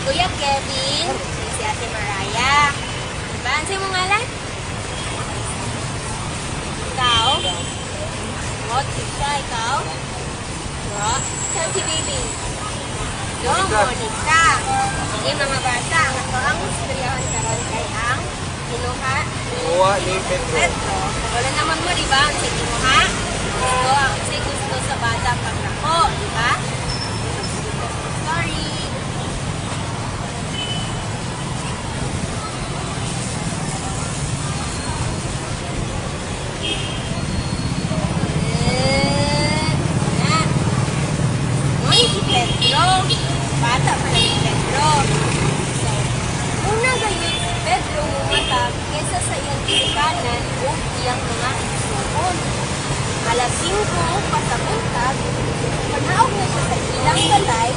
Kuya Kevin, si Ate Mariah. Diba? Ano sa'yo mo ngalan? Ikaw? O, siya, ikaw? O, saan si baby? Yo, Monica. Sige mga bata, ang ato ang istoryahan karon kay ang kinuha ni Pedro. Pedro. Wala naman mo, diba? Ang sa kinuha. Ito ang say gusto sa bata pag ako, diba? Sorry. Si Pedro. Bata pa lang si Pedro. So, una gayon si Pedro mumatag kesa sa iyang kanan o iyang mga isuon. Alas 5 pasabuntag, panahog na siya sa ilang balay,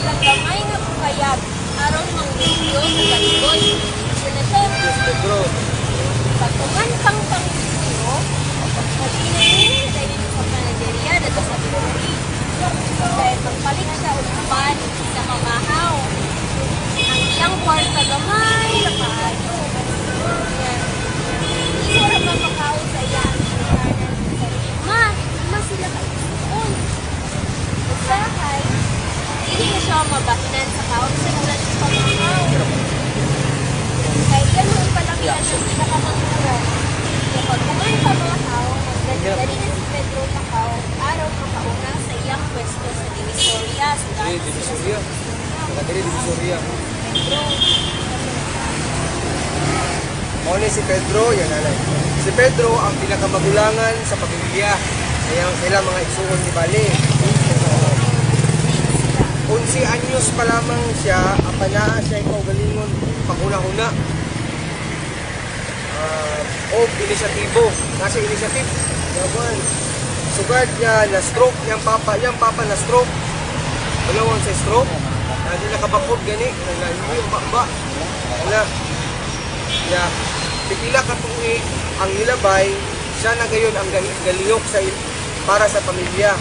nagkamay nga kukayag aron mangbidyo sa kalikod. Senator, Pedro. pagtungan pang pang-video, nagpinaninin sa iyo sa panaderia dito sa Pinoy. Dahil magpalit siya upan sa mamahaw. Ang iyang kwarta gamay na paano. Hindi mo na mapakaw sa iyang kanan. Ma sila kaisuon. Usahay, hindi na siya mabahinan sa kaon sa ulan sa pamahaw. Kaya yan mo ipalakihan sa sila kamangkuran. Kapag kumain pa mga tao, magdali na si Pedro Macau, araw makauna sa iyang pwesto sa Divisoria. Divisoria. Nakadiri Divisoria. Mauni si Pedro, yan nanay. Si Pedro ang pinakamagulangan sa pamilya. Kaya sila mga igsuon ni Bali. 11 anyos pa lamang siya, ang panaa siya ikaw galingon, panguna-una. O inisyatibo, nasa initiative. Yaman. Sugad niya na stroke, yung papa na stroke. Dalawang sa stroke. Hindi nakabakod gani, yung bakba. Wala. Ya, pipila ka tuwi ang nilabay, siya na gayon ang galiyok sa para sa pamilya.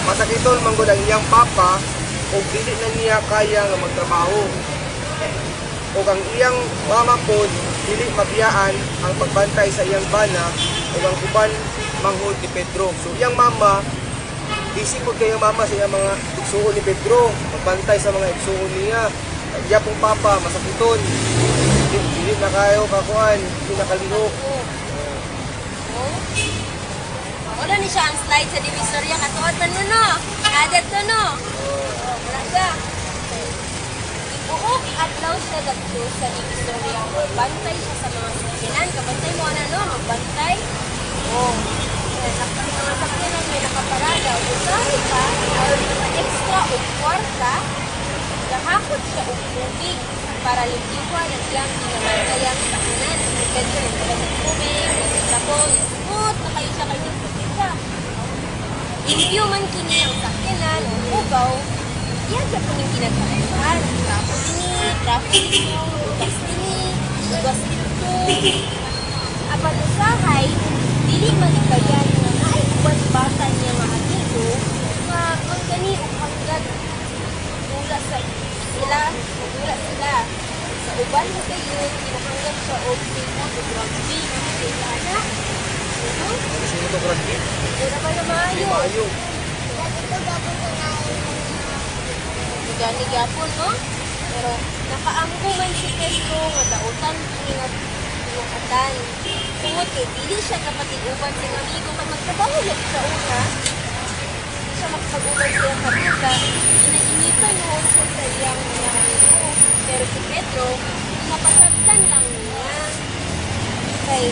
Masakiton manggod ang iyang papa o dili na niya kaya nga magtrabaho. O ang iyang mama po dili mabiyaan ang pagbantay sa iyang bana o ang uban manghod ni Pedro. So iyang mama, disipod kayo mama sa iyang mga igsuon ni Pedro, magbantay sa mga igsuon niya. Iya pong papa, masakiton. Dili na kayo kakuan, dili na kalihok. Wala ni siya ang slide sa Divisoria. Katuod man mo no? Added to no? Wala siya. Ibuok adlaw siya dagto sa Divisoria. Magbantay siya sa mga sakyanan. Kabantay mo ano no? Magbantay. Mga sakyanan may nakaparada. Usahi pa, or extra o kwarta, lahakot siya o tubig para limpiyuhan ang iyang pinamantayang sakyanan. Medyo nagkagat ng tubig, tapos smooth na kayo siya kayo siya. Limpyo man kini ang sakyanan, ugaw, yan siya po yung pinagkakaibahan. Tapos ini, ugas ini, ugas ito. Apat usahay, dili manikayan nga naikuan bata niya mga amigo, nga ang gani o hanggat mula sa sila, mula sila. Sa uban mo kayo, kinahanggang sa okay na o rugby. Kaya na, Sino to rugby? wala ba na maayo? Maayo. Gani gyapon no? Pero nakaangko man si Pedro nga dautan kini nga pinakatan. Tungod kay dili siya kapatiguban sa amigo pag magtrabaho lang sa una. Hindi siya makapag-uban sa iyang karuga. Inainitan mo sa iyang mga amigo. Pero si Pedro, mapasagdan lang niya. Okay.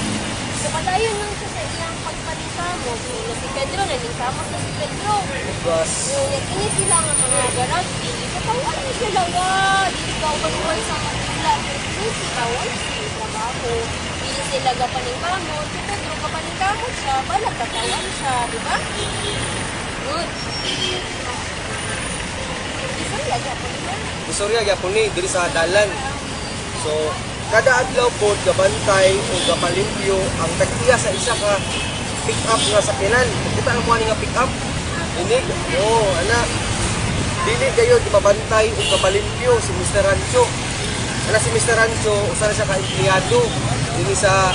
So padayon lang siya sa iyang pagpalisamo. So si Pedro, nanisamot na si Pedro. Ugas. Ini sila nga mga garagbi. Katawan ni sila wa. Dili ka uban sa kanila. Pero sila wa sila trabaho. Dili sila gapaningkamot. Si Pedro gapaningkamot siya. Balag katawan siya. Diba? Good. Isang laga po nila. Divisoria gyapon ni diri sa dalan. So kada adlaw po gabantay o gapalimpyo ang tagtiya sa isa ka pick up nga sakyanan. Kita ang kuha nga pick up. Ini, ana. Dili gayon mabantay o kapalimpyo si Mr. Rancho. Ana si Mr. Rancho, usa na siya ka-empleyado dili sa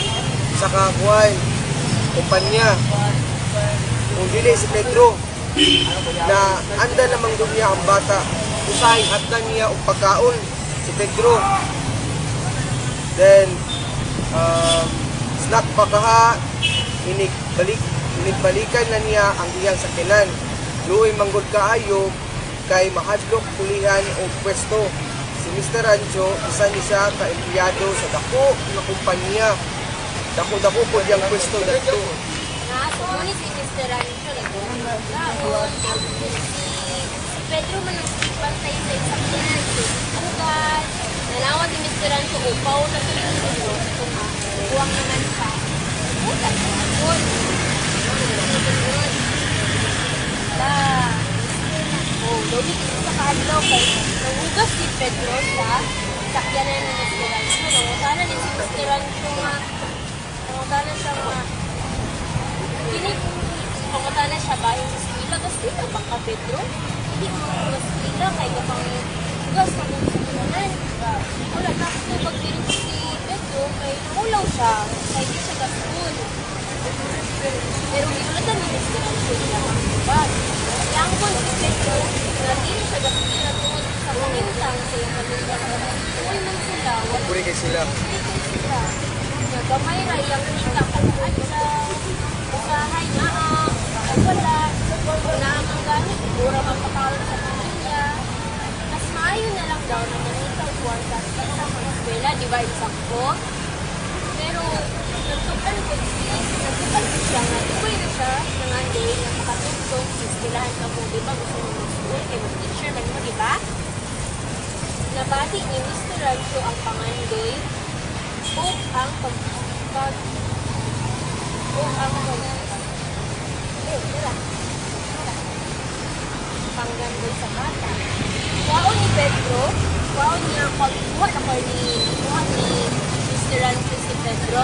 kakuan kumpanya. Kung dili si Pedro na anda namang dunya ang bata, usahay hatdan niya og pagkaon si Pedro. Then snack pa kaha, balikan na niya ang iyang sakinan. Luoy manggod kaayo kay mahadlok pulihan o pwesto. Si Mr. Rancho, isa ni siya ka-empleyado sa dako na kumpanya. Dako-dako po diyang pwesto dito. Ngunit si Mr. Rancho, nagkaon. Si Pedro man ang pantay sa isang yan. Sugat. Nalawan ni Mr. Rancho, upaw na tuloy nito. Buwang naman pa. Sugat. Good. Lumi dito sa kaadlaw kay nangugas si Pedro sa sakyanan ni Mr. Rancho. Nangutana ni si Mr. Rancho nga. Nangutana siya nga. Pangutana siya ba yung eskwela? Gastila ba ka, Pedro? Hindi mo gastila kay kapang gas na kung sumunan. Wala na ako pagpirin si Pedro kay naulaw siya. Kaya di siya gastoon. Pero minulatan ni Mr. Rancho niya ang bag. Yang po si Pedro, na din siya gastila tungkol sa pamintang sa iyong pamintang. Uy man sila. Puri kay sila. Sila. Gamay ra iyang kita kalaan sa usahay na ay wala. Wala ang gamit. Siguro mapakaroon sa pamilya. Mas maayo na lang daw na manita o kwarta sa mga eskwela. Di ba eksakto? Pero nagsukan ko siya nga. Ikoy na siya nanganday na makatugtog sa eskwelahan ka mo. Di ba gusto mo mag-school? Kaya mag-teacher man mo, di ba? Nabati ni Mr. Rancho ang pangandoy o ang panggandoy sa bata. Waon ni Pedro, waon niya pagkuha na ko ni Mr. Rancho si Pedro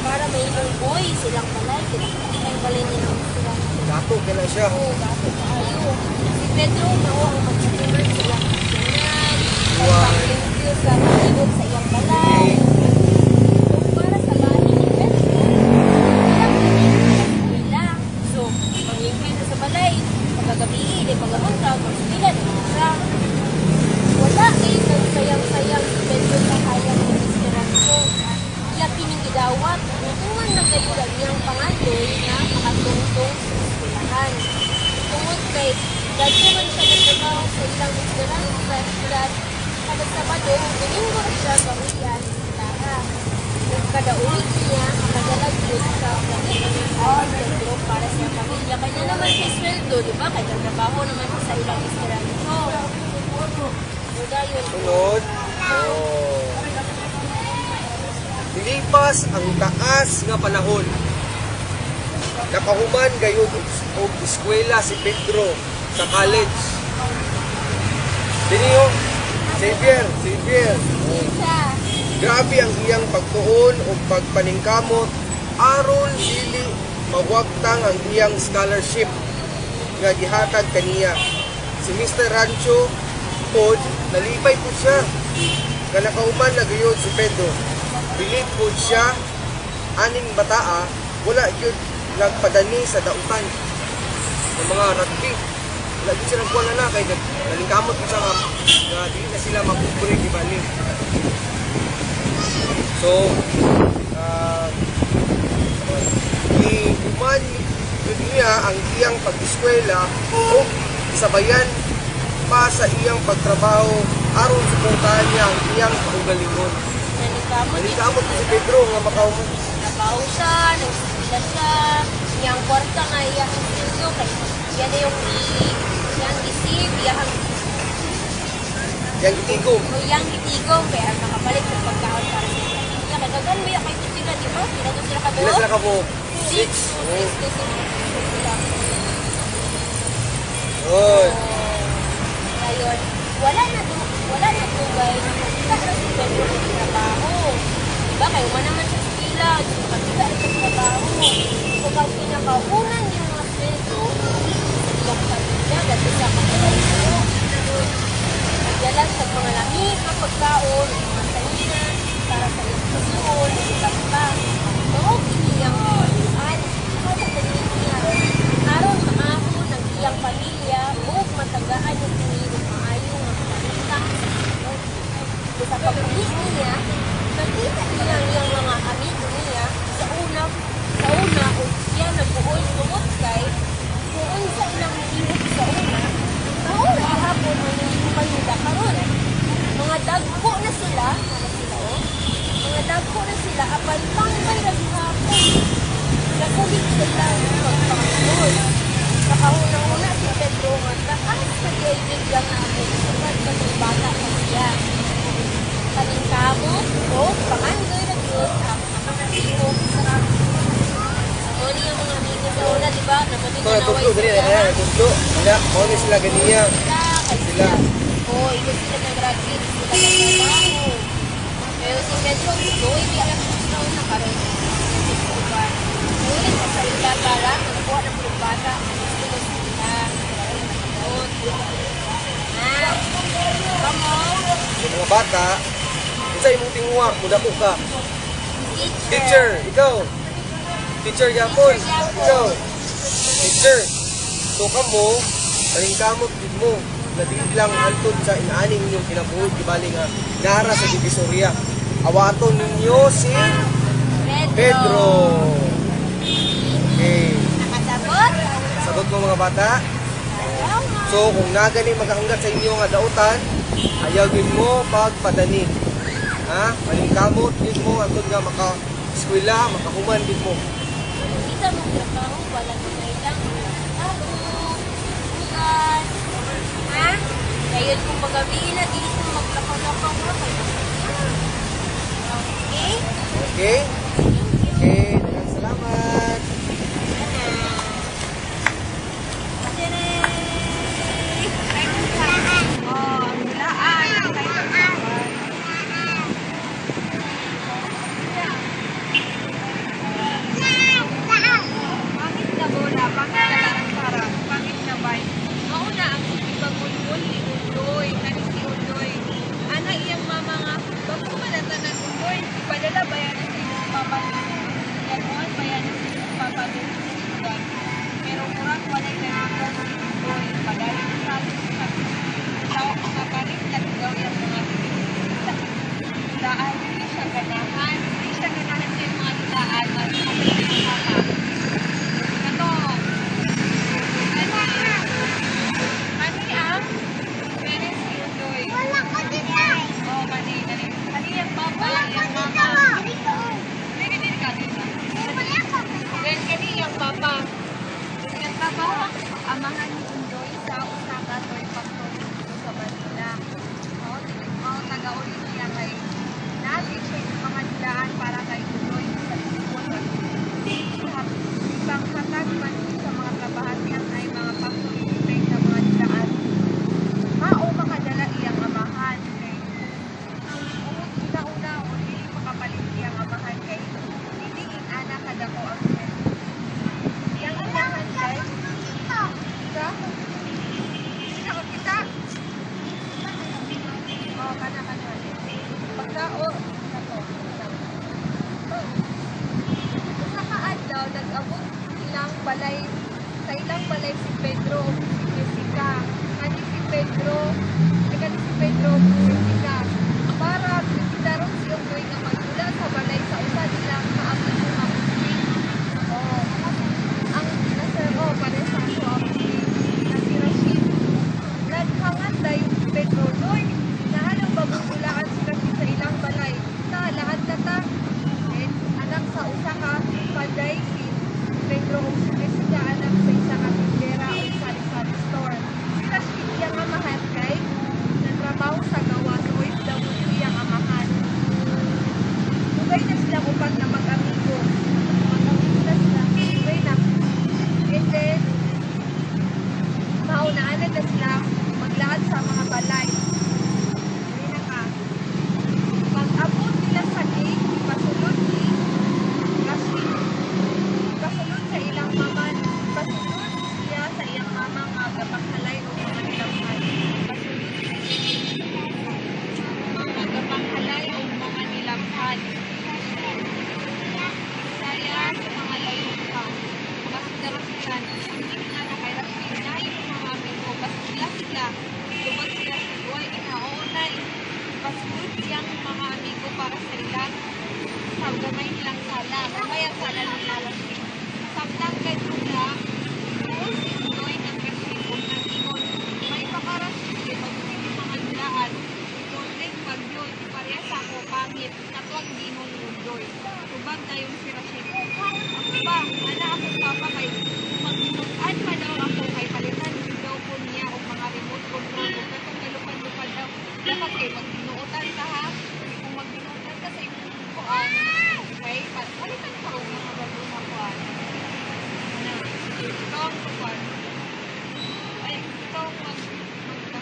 para may boy silang balay. Kinakakitang balay niya ng Mr. Rancho. Dato ka na siya. Oo, dato kayo. Si Pedro, nawang magsakiman silang kasyanan. Ay pang-review sa malibot sa iyang balay. Para sa bahay ni Pedro, so, pang-review sa balay, pagkagabi, pagkamunta, pag-spilan, wala kayo ng sayang-sayang si Pedro sa hayang ni Mr. Rancho. Iya kining gidawat, tungan na kayo lang niyang pangandoy na makatungtong sa eskwelahan. Tungod kay, dati man siya nagtrabaho sa ilang Mr. Rancho sa eskwelahan, kada Sabado, Domingo siya gawian sa kada ulit niya, nakadalag yun sa Pedro para sa pamilya. Kanya naman siya sweldo, di ba? Kaya trabaho naman siya sa ilang Mr. Rancho. Sunod. Dilipas ang taas nga panahon. Nakahuman gayon og eskwela si Pedro sa college. Diniyo, Xavier. Grabe ang iyang pagtuon o pagpaningkamot aron dili mawagtang ang iyang scholarship nga gihatag kaniya. Si Mr. Rancho pod nalipay po siya. Kanakauman na gayon si Pedro. Pilit po siya aning bataa wala gyud nagpadani sa dautan ng mga rugby. Wala gyud sila nagkuha na kay nalingkamot po siya nga dili na sila magpupuri di ba ni. So, iuman niya ang iyang pag-eskwela o isabayan pa sa iyang pagtrabaho aron suportahan niya ang iyang kaugalingon. Nalikamot si Pedro nga makaumot. Nabaho siya, nagsisila siya, iyang kwarta nga iyang studio, kaya yan yung iyang isip, Yang itigom. iyang itigom, kaya nakabalik sa pagkaon para sa pamilya. Kagagan mo yung kayo sila, di ba? Sila to sila kabuo? Sila sila kabo. 6. Good. Ngayon, wala na tubay na makita na si Pedro sa trabaho. Diba? Kayo man naman sa skila, makita sa trabaho. So, pag pinakaunan yung mga Pedro, yung pamilya, kasi sa kapatid mo, baon ng mga kanina para sa edukasyon, iba-iba. Noong iniyang pagkuhan, kada kanina, aron maahon ng iyang pamilya o matagaan yung pinirong maayo ng pamilya. Sa pagpili niya, nakita niya ang iyang mga amigo niya sa una o siya nagbuoy sumot kay kung unsa ilang ihip sa una, taon gihapon ang ihipay nila karon. Mga dagko na sila, mga dagko na sila, apan pangkay na gihapon. Nakulit sila magpakasunod. Nakahunang-una si Pedro nga taas sa diaybig lang natin sukat sa bata sa siya. Kaningkamot o pangandoy na Diyos ang mga tingog sa kami. Muli yung mga amigo sa una, di ba? Ito natutlo, ganyan, ayan, natutlo. Wala, muna sila ganiya. Sila. Oo, ito sila nag-graduate, sila nag-trabaho. Pero si Pedro, doon di alam kung sila una karoon. Ngunit sa salita para, nakuha ng mga bata, gusto mo sila. Kamo, Yung mga bata, kung sa imong tinguha, muda ko ka. Teacher, ikaw. Teacher yapon. Ikaw. Teacher. So kamo, talingkamot din mo. Nadigid lang hantod sa inaaning inyong kinabuhi. Ibali nga, nara sa Divisoria. Awaton ninyo si Pedro. Okay. nakasabot? Sagot mo mga bata. So kung nagani maghanggat sa inyo nga dautan, ayagin mo pagpadani. Ha? Palingkamot din mo antod nga maka-eskwela, makahuman din mo. Kita mo trabaho, wala na lang. Ako, sugat. Ha? Ngayon kung magabi na, di ko maglakaw-lakaw na kayo. Okay? Okay? Okay, daghang salamat. Pero murang walay na ito pagaling sa tao kapalit na daw yung mga daan, hindi siya ganahan sa yung mga daan na ito kasi ang meron si Udoy oh mali yung papa yung mama hindi ka dito then kani yung papa yung trabaho amahan ni Udoy sa Osaka to'y pagtulong sa Manila. Taga-ulit niya kay natin siya yung mga daan para kay Udoy sa Pilipinas. Ibang hatag man sa mga trabahan niya ay mga pagtulong sa mga daan. Mao makadala iyang amahan kay una-una o hindi makapalit iyang amahan kay hindi anak kadako ang iyang amahan kay kita oh kana pagkao sa kaadlaw nag-abot ilang balay sa ilang balay si Pedro si Jessica kani si Pedro Jessica para bisitaron si Udoy nga magdula sa balay sa usa nilang kaabot mga Muslim oh ang nasa pare sa si Rashid naghangan dayon si Pedro doy nahanang bagong ulaan sila sa ilang balay kay magbinuotan ka ha. Kung magbinuotan ka sa imong kuan, okay? Palitan ka og mga bago na kuan. Na, ikaw ang kuan. Ay, ikaw ang magpasok na.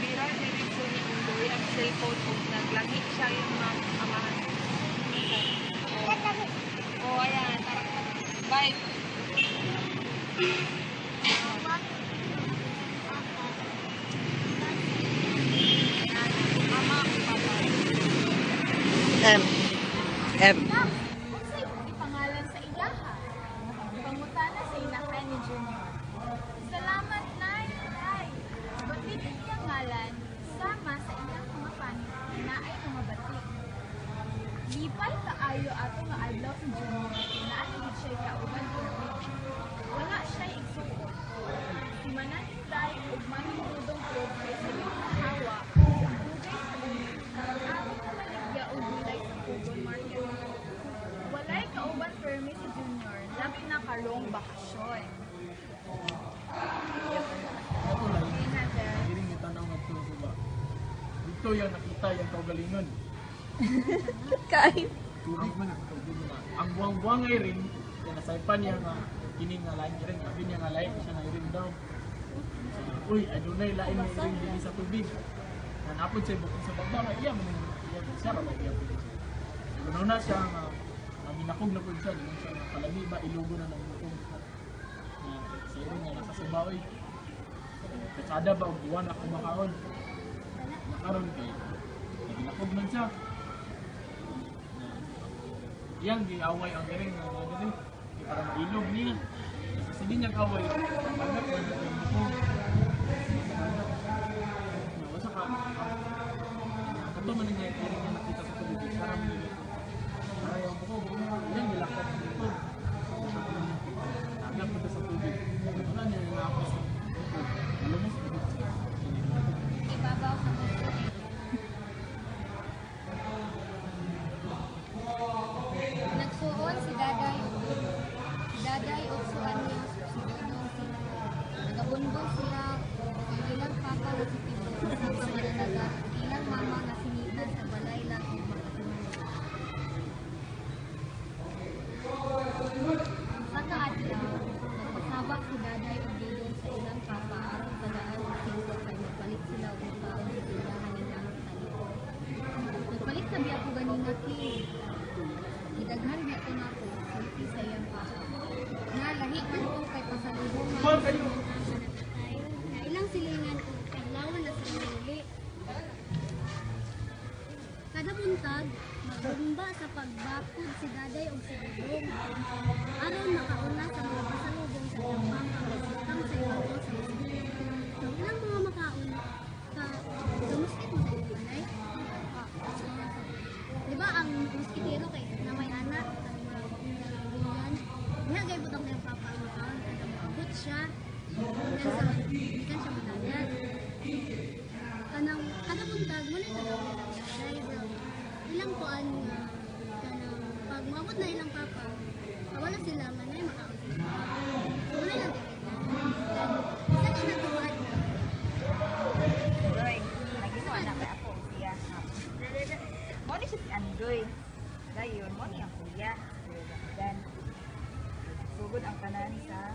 Bira direksyon ni Indoy ang cellphone o naglagi siya yung mga amahan. Oh, ayan. Tara. Bye. Mama, papa. M. Unsay imong ipangalan sa ilaha? Pangutana sa ilahan ni Junior. Salamat, Nay. Nay. Batik iyang ngalan, sama sa iyang mga panit, na ay namabati. Lipay kaayo ato nga adlaw si Junior, naanigid siya kauban tubig. Wala siya igsuot. Si Mananitay ug maningudong progress sa iyong hawa, dugay sa bumi, ang maligya o gulay sa Pugon Market. Walay kauban permi si Junior, labi na karong bakasyon. Okay na, sir. Hiring ni tanaw nga ito ko ba? Dito yung nakita yung kaugalingon. Kain. Tubig man ang tubig ba? Ang buwang-buwang ay rin, yung nasaipan niya nga, kining nga lain rin, sabi niya nga lain siya na rin daw. Uy, adunay lain na rin din sa tubig. Nanapod siya bukod sa baba, nga iya man yung siya, rabay iya po siya. Ganoon na siya nga, minakog na po siya, ganoon siya nga, palagi ba ilugo na ng bukong. Sa rin nga nasa subaoy. Kasada ba ang buwan na kumakaon? Karon kay ginakog man siya. Yang giaway ang galing nga diri para mailog niya. Kasi hindi niya kaway. Pagkat yung buko. Wasa ka. Kato man niya kaya niya nakita sa tubig para mailog. Para yung buko, yan nilakot dito. Agad pa sa tubig. Wala niya nilakot sa buko. Lumos na dito. Ibabaw sa gusto. Nagsuon si Daday. Si Daday o suan niya si Dodong sila. Nagabunbon sila. Ang ilang papa na si Tito sa mananaga. Ilang mama na sinita sa balay lang o makatulog. Sa kaadlaw, nagpasabak si Daday o Dodong sa ilang papa aron tagaan o Tito kay magpalit sila o magbaon sa tindahan ni Nanang Talito. Nagpalit sabi ako ganina ki. Idaghan niya ito na ako, silpi sa iyang papa. Nalahi man ko kay pasalubungan. Na ilang silingan ko, paglawan na sa muli. Kada buntag, magbumba sa pagbakod si Daday o si Dudong. Aron makauna sa mga pasalubong sa iyang papa, masutang sa ibang sa muslim. Nang ilang mga makauna, sa muslim mo sa iyong nanay? Diba ang muskitero kay na may anak, ang diha gay butang ng papa ang makaon, kada maabot siya, ikan siya madagat. Kada buntag, muna ito daw nilang daday, bro. Ilang kuan nga, kanang pag maabot na ilang papa, wala sila, manay makaon sila. Muna lang dagay na. Sa kinagawain na. Andoy, lagi mo anak kay ako siya. Mo ni si Andoy. Dayon mo ni ang kuya. Dan sugod ang kanan sa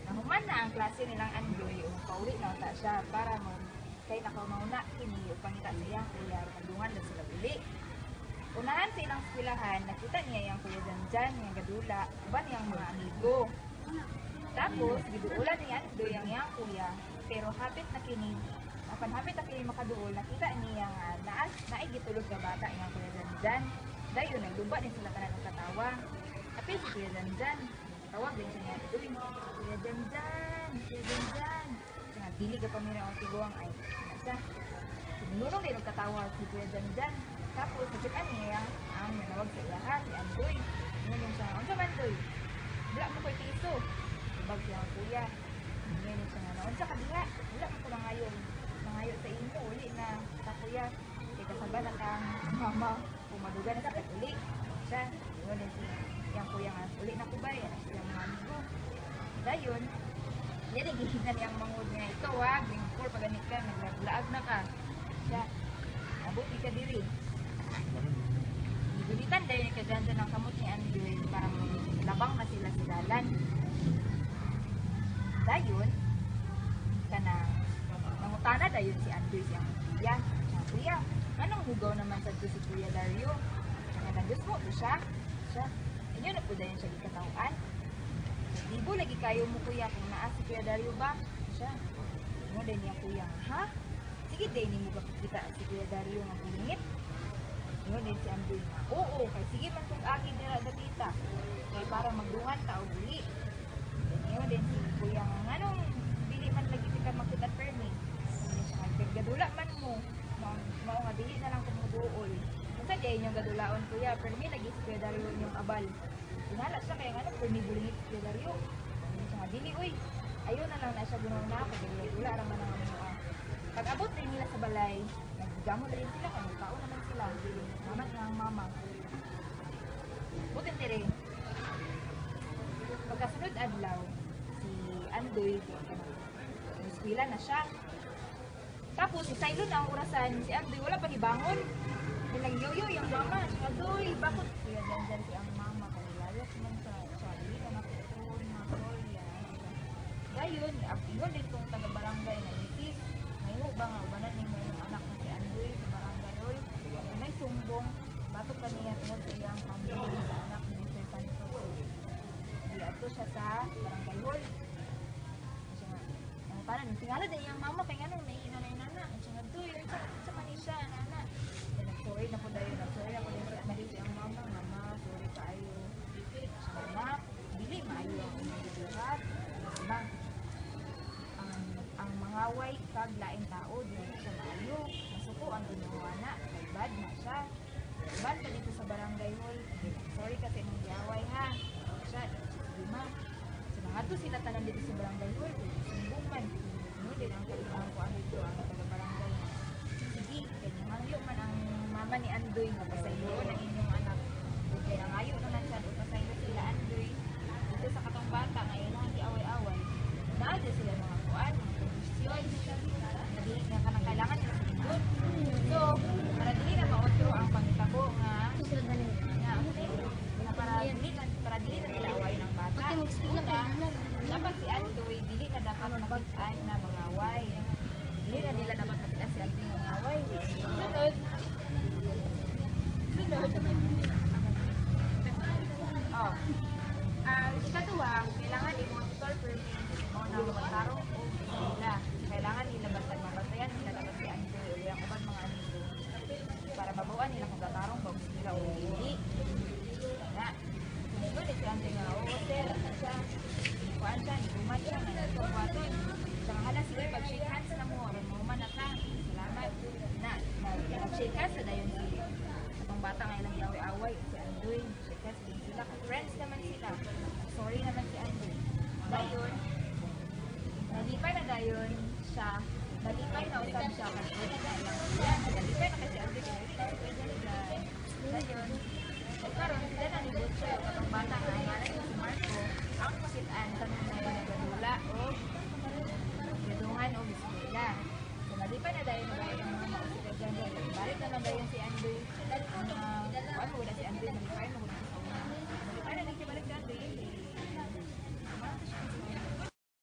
nahuman na ang klase nilang Andoy o pauwi na ta siya para mo kay nakamauna kini upangita sa iyang kuya madungan na sila uli. Unahan sa ilang eskwelahan, nakita niya yung kuya Janjan, yung gadula, uban yung mga amigo. Tapos, giduulan ni Andoy ang iyang kuya, pero hapit na kini, apan hapit na kini makaduol, nakita niya nga naigitulog ka bata iyang kuya Janjan. Dayon, nagluba din sila tanan ng katawa. Apil si kuya Janjan, tawag din siya niya, Andoy, kuya Janjan, kuya Janjan. Nga, dili ka pa mira ang tiguang ay, nasa. Sinurong din ang katawa si kuya Janjan. Tapos, nakitaan niya ang nanawag sa iya, si Andoy. Ngunong siya, ang sa Andoy, wala mo ko'y piso. Dayon, yan ang gihingan niyang mangod nga, ikaw green call, paganit ka, naglaag na ka. Siya, abuti ka diri. Gunitan dahil nagkaganda ng kamot ni Andoy para labang na sila sa dalan. Dayon, nangutana dayon si Andoy siyang kuya. Kuya, anong hugaw naman sa si Kuya Dario? Nagdus mo to siya. Inyo na po dayon siya gikatawaan. Dibo lagi kayo mo kuya kung naa si Kuya Dario ba? Siya. Inyo din niya kuya, ha? Sige din mo ba kita si Kuya Dario nga bulingit? Inyo din si Andoy nga, oo, kay sige man kung agin nila dakita. Kaya para magdungan ta o buli. Inyo din si kuya nga, anong bili man lagi ka makita permi? Gadula man mo, mao nga dili na lang kung muduol. Kung sa diay yung gadulaon kuya, permi lagi si Kuya Dario yung abal. Tinala siya kaya nga permi bulingit si Kuya Dario. Siya nga dili, uy, ayaw na lang na siya gunaw na ako, gadula raman ang mga. Pag abot rin nila sa balay, naggamon rin sila, kung tao naman sila, naman ng mama. Butin tiri. Pagkasunod adlaw, si Andoy, eskwela na siya. Tapos, si Silo na ang orasan, si Andoy, wala pa ni bangon. Nilang yoyo yung mama, Andoy, bakit? Kaya dyan si ang mama, kaya layos man sa Charlie, na nakutulong, mga Dayon, ingon din kong taga-barangay na itis. Ngayon ba nga, ubanan ni may anak na si Andoy sa barangay Roy. May sumbong, batok ka niya tungkol sa iyang pamilya sa anak ni Sir Panto. Diato siya sa barangay Roy. Kasi nga, ang parang, tingala din iyang mama, kaya nga nung naiina na yung nana. Kasi nga, doy, sa manisya, nana. Nag-sorry na po dahil, nag-sorry na po din sa anak iyang mama. Mama, sorry tayo. Sa anak, bili, maayo ang inyong buhat. Diba? Ang mangaway kag laing tao dito sa maayo. Masuko ang ginawa na, kay bad na siya. Bad pa dito sa barangay hall. Sorry kasi nang gaway ha. Siya, lima. So nga to sila tanan dito sa barangay hall. Sumbong man. Ano din ang kalimutan ko ano dito ang taga-barangay. Sige, kanya mangyo man ang mama ni Andoy nga pasaylo ng inyong anak. Kaya nangayo naman siya o pasaylo sila Andoy. Dito sa katong bata ngayon hindi away-away. Naadya sila mga kuan, mga kondisyon, naging nga kanang kailangan nila sa lindot. So, para dili na maotro ang pangitabo nga, para dili na nila away ng bata. Una, dapat si Andoy, dili na dapat makitaan na mga away. Dili na nila dapat makitaan si Andoy ng away. Sunod. Oh. Ikatuwa, kailangan i-monitor permit mo na magtarong o nila. Kailangan nila mabantayan nila dapat si Andoy o yung ubang mga amigo para mabuan nila kung tatarong ba gusto nila o hindi. Na, sunod si Andoy nga, oo sir, siya, kuhaan siya, iguman siya, nagkakwaton. Sa kahala sila, pag-shake hands na mo, aron mo man na ka, salamat. Na, pag-shake hands na dayon si itong bata ngayon lang away-away, si Andoy, shake hands din sila, friends naman sila. Sorry naman si Andoy. Dayon, nalipay na dayon siya, nalipay na usap siya kasi nalipay na kasi Andoy, dayon,